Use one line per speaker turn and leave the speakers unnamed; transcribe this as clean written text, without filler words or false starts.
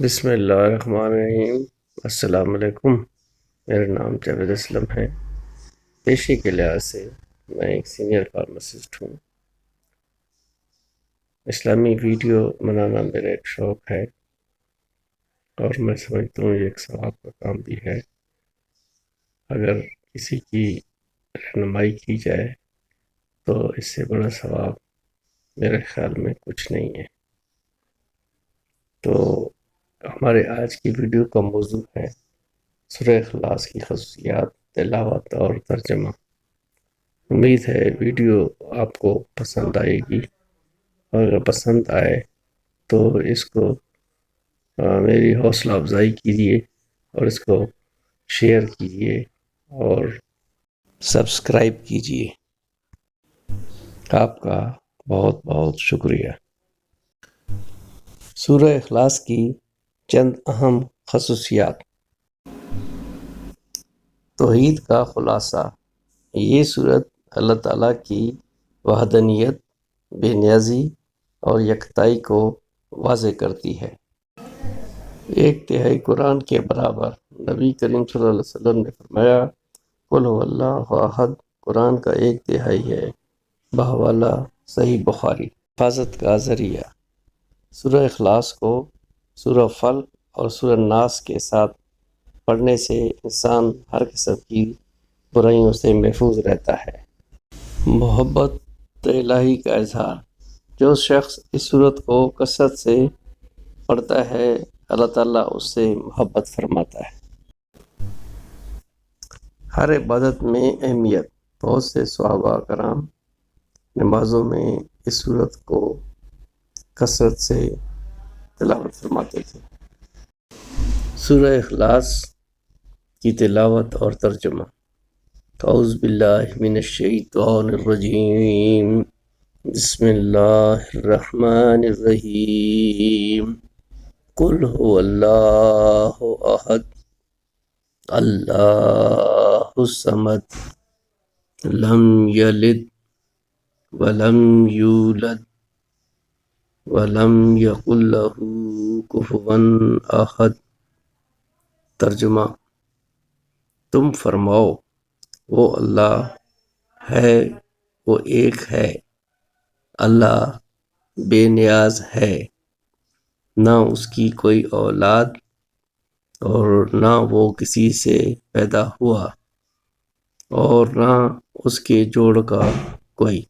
بسم اللہ الرحمن الرحیم۔ السلام علیکم۔ میرا نام جاوید اسلم ہے۔ پیشے کے لحاظ سے میں ایک سینئر فارماسسٹ ہوں۔ اسلامی ویڈیو بنانا میرا ایک شوق ہے اور میں سمجھتا ہوں یہ ایک ثواب کا کام بھی ہے۔ اگر کسی کی رہنمائی کی جائے تو اس سے بڑا ثواب میرے خیال میں کچھ نہیں ہے۔ تو ہمارے آج کی ویڈیو کا موضوع ہے سورہ اخلاص کی خصوصیات، تلاوت اور ترجمہ۔ امید ہے ویڈیو آپ کو پسند آئے گی، اور اگر پسند آئے تو اس کو میری حوصلہ افزائی کیجیے اور اس کو شیئر کیجیے اور سبسکرائب کیجیے۔ آپ کا بہت بہت شکریہ۔ سورہ اخلاص کی چند اہم خصوصیات۔ توحید کا خلاصہ۔ یہ سورت اللہ تعالیٰ کی وحدانیت، بے نیازی اور یکتائی کو واضح کرتی ہے۔ ایک تہائی قرآن کے برابر۔ نبی کریم صلی اللہ علیہ وسلم نے فرمایا، قل هو اللہ احد قرآن کا ایک تہائی ہے۔ بحوالہ صحیح بخاری۔ حفاظت کا ذریعہ۔ سورہ اخلاص کو سورہ فلق اور سورہ ناس کے ساتھ پڑھنے سے انسان ہر قسم کی برائیوں سے محفوظ رہتا ہے۔ محبت الہی کا اظہار۔ جو شخص اس سورت کو کثرت سے پڑھتا ہے اللہ تعالیٰ اس سے محبت فرماتا ہے۔ ہر عبادت میں اہمیت۔ بہت سے صحابہ کرام نمازوں میں اس سورت کو کثرت سے تلاوت فرماتے تھے۔ سورہ اخلاص کی تلاوت اور ترجمہ۔ اعوذ باللہ من الشیطان الرجیم، بسم اللہ الرحمن الرحیم۔ قل هو اللہ احد اللہ الصمد لم یلد ولم یولد ولم یکن لہ کفوا احد۔ ترجمہ۔ تم فرماؤ، وہ اللہ ہے، وہ ایک ہے، اللہ بے نیاز ہے، نہ اس کی کوئی اولاد اور نہ وہ کسی سے پیدا ہوا اور نہ اس کے جوڑ کا کوئی۔